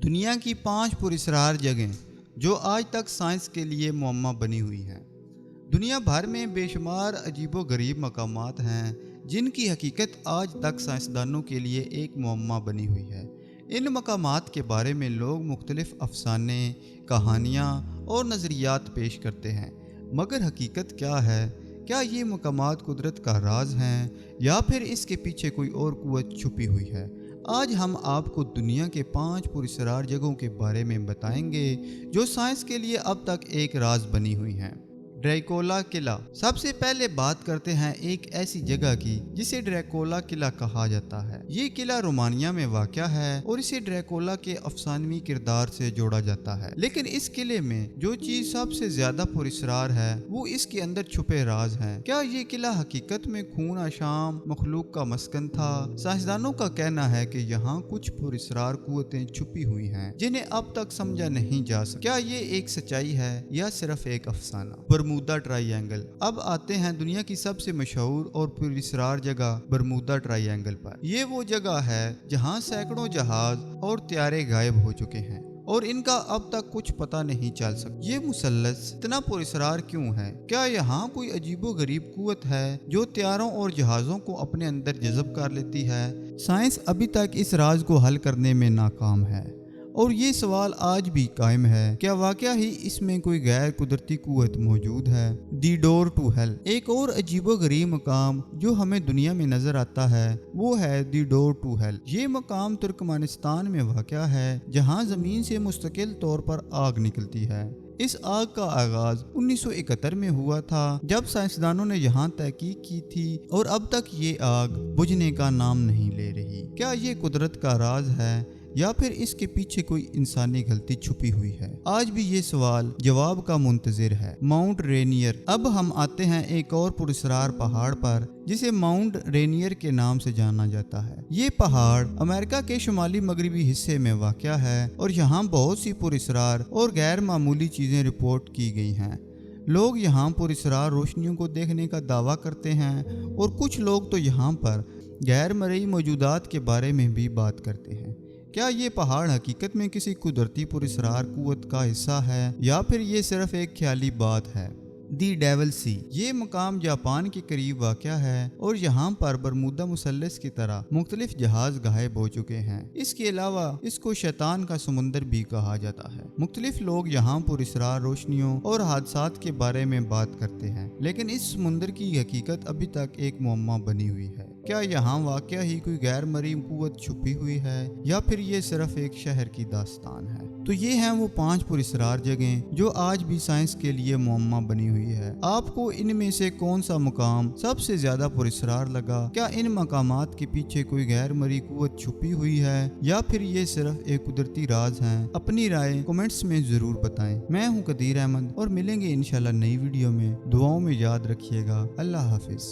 دنیا کی 5 پراسرار جگہیں جو آج تک سائنس کے لیے معمہ بنی ہوئی ہیں۔ دنیا بھر میں بے شمار عجیب و غریب مقامات ہیں جن کی حقیقت آج تک سائنسدانوں کے لیے ایک معمہ بنی ہوئی ہے۔ ان مقامات کے بارے میں لوگ مختلف افسانے، کہانیاں اور نظریات پیش کرتے ہیں، مگر حقیقت کیا ہے؟ کیا یہ مقامات قدرت کا راز ہیں یا پھر اس کے پیچھے کوئی اور قوت چھپی ہوئی ہے؟ آج ہم آپ کو دنیا کے 5 پراسرار جگہوں کے بارے میں بتائیں گے جو سائنس کے لیے اب تک ایک راز بنی ہوئی ہیں۔ ڈریکولا قلعہ۔ سب سے پہلے بات کرتے ہیں ایک ایسی جگہ کی جسے ڈریکولا قلعہ کہا جاتا ہے۔ یہ قلعہ رومانیہ میں واقع ہے اور اسے ڈریکولا کے افسانوی کردار سے جوڑا جاتا ہے، لیکن اس قلعے میں جو چیز سب سے زیادہ پراسرار ہے وہ اس کے اندر چھپے راز ہیں۔ کیا یہ قلعہ حقیقت میں خون آشام مخلوق کا مسکن تھا؟ سائنسدانوں کا کہنا ہے کہ یہاں کچھ پراسرار قوتیں چھپی ہوئی ہیں جنہیں اب تک سمجھا نہیں جا سکا۔ کیا یہ ایک سچائی ہے یا صرف ایک افسانہ؟ Bermuda try angle. اب آتے ہیں دنیا کی سب سے مشہور اور پراسرار جگہ برمودا ٹرائی اینگل پر۔ یہ وہ جگہ ہے جہاں سینکڑوں جہاز اور طیارے غائب ہو چکے ہیں اور ان کا اب تک کچھ پتہ نہیں چل سکا۔ یہ مثلث اتنا پراسرار کیوں ہے؟ کیا یہاں کوئی عجیب و غریب قوت ہے جو طیاروں اور جہازوں کو اپنے اندر جذب کر لیتی ہے؟ سائنس ابھی تک اس راز کو حل کرنے میں ناکام ہے اور یہ سوال آج بھی قائم ہے، کیا واقعہ ہی اس میں کوئی غیر قدرتی قوت موجود ہے؟ دی ڈور ٹو ہیل۔ ایک اور عجیب و غریب مقام جو ہمیں دنیا میں نظر آتا ہے وہ ہے دی ڈور ٹو ہیل۔ یہ مقام ترکمانستان میں واقع ہے جہاں زمین سے مستقل طور پر آگ نکلتی ہے۔ اس آگ کا آغاز 1971 میں ہوا تھا جب سائنسدانوں نے یہاں تحقیق کی تھی اور اب تک یہ آگ بجھنے کا نام نہیں لے رہی۔ کیا یہ قدرت کا راز ہے یا پھر اس کے پیچھے کوئی انسانی غلطی چھپی ہوئی ہے؟ آج بھی یہ سوال جواب کا منتظر ہے۔ ماؤنٹ رینیئر۔ اب ہم آتے ہیں ایک اور پراسرار پہاڑ پر جسے ماؤنٹ رینیئر کے نام سے جانا جاتا ہے۔ یہ پہاڑ امریکہ کے شمالی مغربی حصے میں واقع ہے اور یہاں بہت سی پراسرار اور غیر معمولی چیزیں رپورٹ کی گئی ہیں۔ لوگ یہاں پراسرار روشنیوں کو دیکھنے کا دعویٰ کرتے ہیں اور کچھ لوگ تو یہاں پر غیر مرئی موجودات کے بارے میں بھی بات کرتے ہیں۔ کیا یہ پہاڑ حقیقت میں کسی قدرتی پراسرار قوت کا حصہ ہے یا پھر یہ صرف ایک خیالی بات ہے؟ دی ڈیول سی۔ یہ مقام جاپان کے قریب واقع ہے اور یہاں پر برمودا مثلث کی طرح مختلف جہاز غائب ہو چکے ہیں۔ اس کے علاوہ اس کو شیطان کا سمندر بھی کہا جاتا ہے۔ مختلف لوگ یہاں پراسرار روشنیوں اور حادثات کے بارے میں بات کرتے ہیں، لیکن اس سمندر کی حقیقت ابھی تک ایک معمہ بنی ہوئی ہے۔ کیا یہاں واقع ہی کوئی غیر مرئی قوت چھپی ہوئی ہے یا پھر یہ صرف ایک شہر کی داستان ہے؟ تو یہ ہیں وہ 5 پراسرار جگہیں جو آج بھی سائنس کے لیے معمہ بنی ہوئی ہے۔ آپ کو ان میں سے کون سا مقام سب سے زیادہ پراسرار لگا؟ کیا ان مقامات کے پیچھے کوئی غیر مرئی قوت چھپی ہوئی ہے یا پھر یہ صرف ایک قدرتی راز ہیں؟ اپنی رائے کمنٹس میں ضرور بتائیں۔ میں ہوں قدیر احمد اور ملیں گے انشاءاللہ نئی ویڈیو میں۔ دعاؤں میں یاد رکھیے گا۔ اللہ حافظ۔